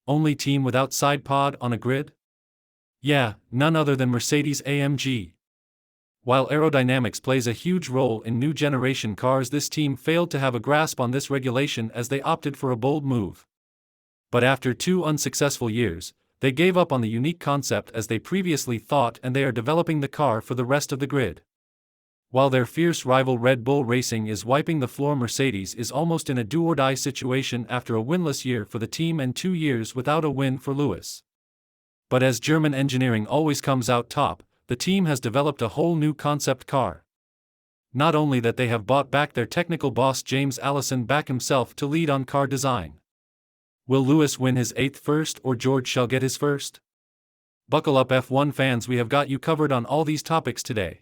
Only team without side pod on a grid? Yeah, none other than Mercedes-AMG. While aerodynamics plays a huge role in new generation cars, this team failed to have a grasp on this regulation as they opted for a bold move. But after 2 unsuccessful years, they gave up on the unique concept as they previously thought, and they are developing the car for the rest of the grid. While their fierce rival Red Bull Racing is wiping the floor, Mercedes is almost in a do-or-die situation after a winless year for the team and 2 years without a win for Lewis. But as German engineering always comes out top, the team has developed a whole new concept car. Not only that, they have brought back their technical boss James Allison back himself to lead on car design. Will Lewis win his 8th first, or George shall get his first? Buckle up, F1 fans, we have got you covered on all these topics today.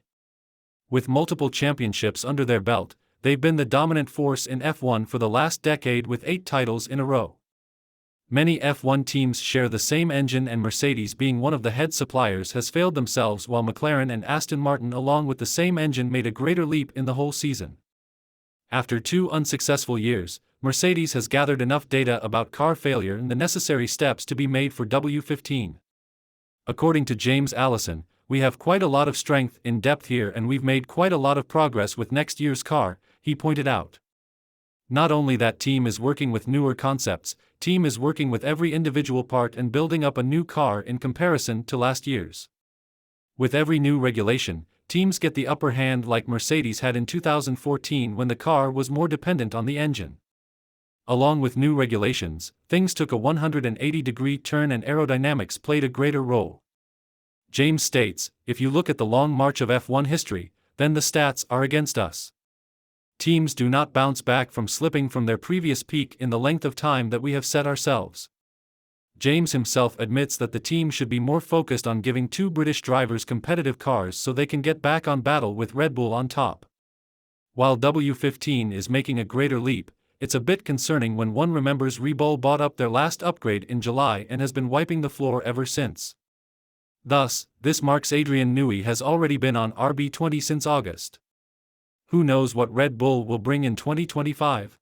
With multiple championships under their belt, they've been the dominant force in F1 for the last decade with 8 titles in a row. Many F1 teams share the same engine, and Mercedes, being one of the head suppliers, has failed themselves, while McLaren and Aston Martin along with the same engine made a greater leap in the whole season. After 2 unsuccessful years, Mercedes has gathered enough data about car failure and the necessary steps to be made for W15. According to James Allison, we have quite a lot of strength in depth here, and we've made quite a lot of progress with next year's car, he pointed out. Not only that, team is working with newer concepts, team is working with every individual part and building up a new car in comparison to last year's. With every new regulation, teams get the upper hand, like Mercedes had in 2014 when the car was more dependent on the engine. Along with new regulations, things took a 180-degree turn and aerodynamics played a greater role. James states, if you look at the long march of F1 history, then the stats are against us. Teams do not bounce back from slipping from their previous peak in the length of time that we have set ourselves. James himself admits that the team should be more focused on giving 2 British drivers competitive cars so they can get back on battle with Red Bull on top. While W15 is making a greater leap, it's a bit concerning when one remembers Redbull bought up their last upgrade in July and has been wiping the floor ever since. Thus, this marks Adrian Newey has already been on RB20 since August. Who knows what Red Bull will bring in 2025?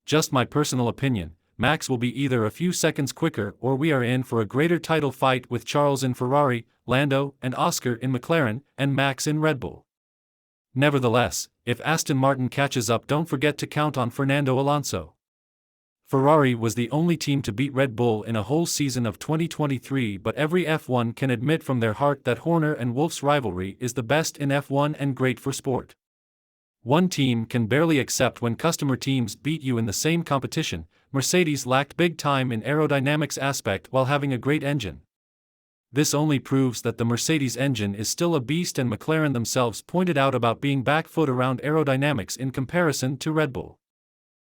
Just my personal opinion, Max will be either a few seconds quicker, or we are in for a greater title fight with Charles in Ferrari, Lando and Oscar in McLaren, and Max in Red Bull. Nevertheless, if Aston Martin catches up, don't forget to count on Fernando Alonso. Ferrari was the only team to beat Red Bull in a whole season of 2023, but every F1 can admit from their heart that Horner and Wolff's rivalry is the best in F1 and great for sport. One team can barely accept when customer teams beat you in the same competition. Mercedes lacked big time in aerodynamics aspect while having a great engine. This only proves that the Mercedes engine is still a beast, and McLaren themselves pointed out about being back foot around aerodynamics in comparison to Red Bull.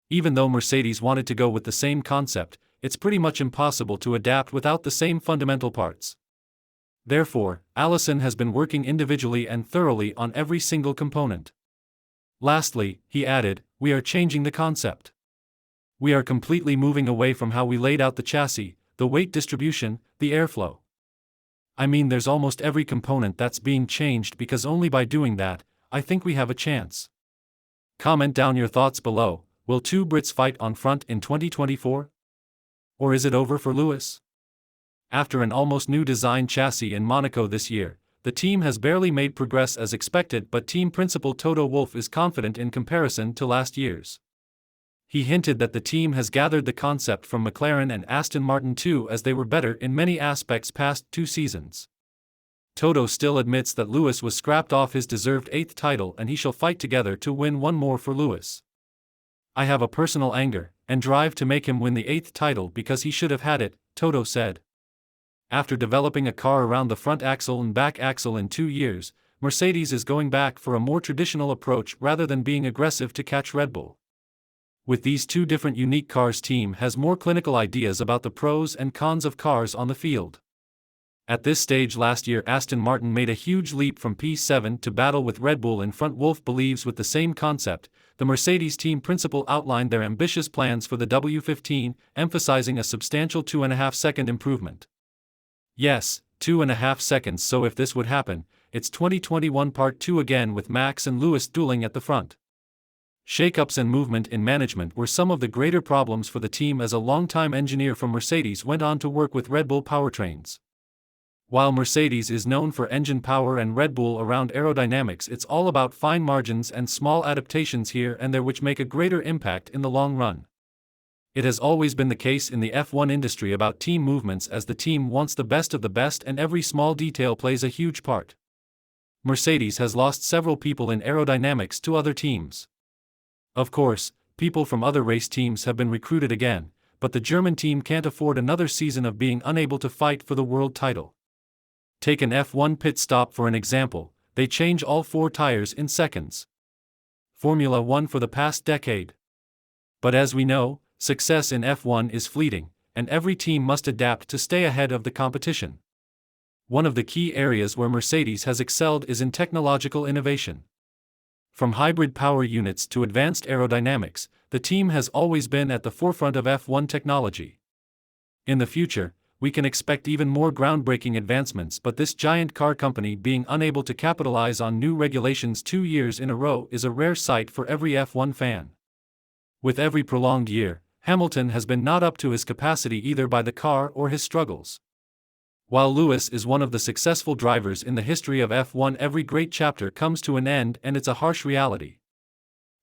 Even though Mercedes wanted to go with the same concept, it's pretty much impossible to adapt without the same fundamental parts. Therefore, Allison has been working individually and thoroughly on every single component. Lastly, he added, we are changing the concept. We are completely moving away from how we laid out the chassis, the weight distribution, the airflow. I mean, there's almost every component that's being changed, because only by doing that, I think we have a chance. Comment down your thoughts below. Will 2 Brits fight on front in 2024? Or is it over for Lewis? After an almost new design chassis in Monaco this year, the team has barely made progress as expected, but team principal Toto Wolff is confident in comparison to last year's. He hinted that the team has gathered the concept from McLaren and Aston Martin too, as they were better in many aspects past 2 seasons. Toto still admits that Lewis was scrapped off his deserved 8th title, and he shall fight together to win one more for Lewis. I have a personal anger and drive to make him win the 8th title because he should have had it, Toto said. After developing a car around the front axle and back axle in 2 years, Mercedes is going back for a more traditional approach rather than being aggressive to catch Red Bull. With these 2 different unique cars, team has more clinical ideas about the pros and cons of cars on the field. At this stage last year, Aston Martin made a huge leap from P7 to battle with Red Bull in front. Wolff believes with the same concept, the Mercedes team principal outlined their ambitious plans for the W15, emphasizing a substantial 2.5-second improvement. Yes, 2.5 seconds. So if this would happen, it's 2021 Part 2 again, with Max and Lewis dueling at the front. Shakeups and movement in management were some of the greater problems for the team as a longtime engineer from Mercedes went on to work with Redbull powertrains. While Mercedes is known for engine power and Red Bull around aerodynamics, it's all about fine margins and small adaptations here and there which make a greater impact in the long run. It has always been the case in the F1 industry about team movements, as the team wants the best of the best and every small detail plays a huge part. Mercedes has lost several people in aerodynamics to other teams. Of course, people from other race teams have been recruited again, but the German team can't afford another season of being unable to fight for the world title. Take an F1 pit stop for an example, they change all 4 tires in seconds. Formula 1 for the past decade. But as we know, success in F1 is fleeting, and every team must adapt to stay ahead of the competition. One of the key areas where Mercedes has excelled is in technological innovation. From hybrid power units to advanced aerodynamics, the team has always been at the forefront of F1 technology. In the future, we can expect even more groundbreaking advancements, but this giant car company being unable to capitalize on new regulations 2 years in a row is a rare sight for every F1 fan. With every prolonged year, Hamilton has been not up to his capacity either by the car or his struggles. While Lewis is one of the successful drivers in the history of F1, every great chapter comes to an end, and it's a harsh reality.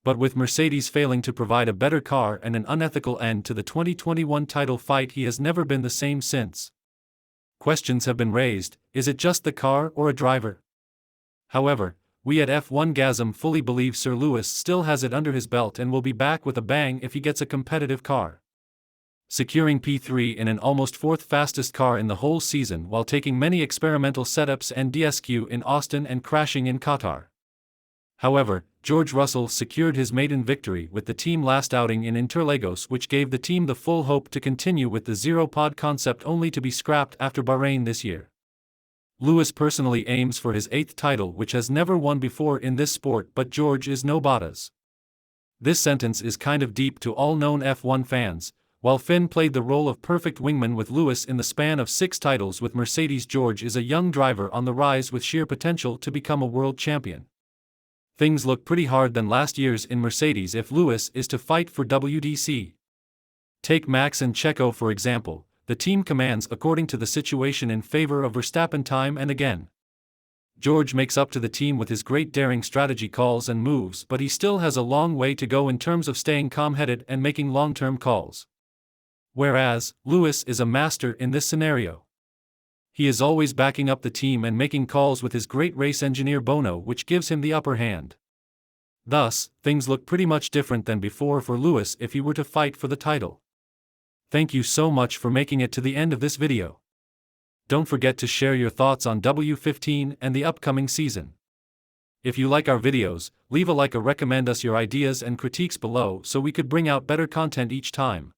But with Mercedes failing to provide a better car and an unethical end to the 2021 title fight, he has never been the same since. Questions have been raised: is it just the car or a driver? However, we at F1 Gasm fully believe Sir Lewis still has it under his belt and will be back with a bang if he gets a competitive car. Securing P3 in an almost 4th fastest car in the whole season while taking many experimental setups and DSQ in Austin and crashing in Qatar. However, George Russell secured his maiden victory with the team last outing in Interlagos, which gave the team the full hope to continue with the zero-pod concept, only to be scrapped after Bahrain this year. Lewis personally aims for his 8th title, which has never won before in this sport, but George is no Bottas. This sentence is kind of deep to all known F1 fans. While Finn played the role of perfect wingman with Lewis in the span of 6 titles with Mercedes, George is a young driver on the rise with sheer potential to become a world champion. Things look pretty hard than last year's in Mercedes if Lewis is to fight for WDC. Take Max and Checo for example. The team commands according to the situation in favor of Verstappen time and again. George makes up to the team with his great daring strategy calls and moves, but he still has a long way to go in terms of staying calm-headed and making long-term calls. Whereas, Lewis is a master in this scenario. He is always backing up the team and making calls with his great race engineer Bono, which gives him the upper hand. Thus, things look pretty much different than before for Lewis if he were to fight for the title. Thank you so much for making it to the end of this video. Don't forget to share your thoughts on W15 and the upcoming season. If you like our videos, leave a like or recommend us your ideas and critiques below so we could bring out better content each time.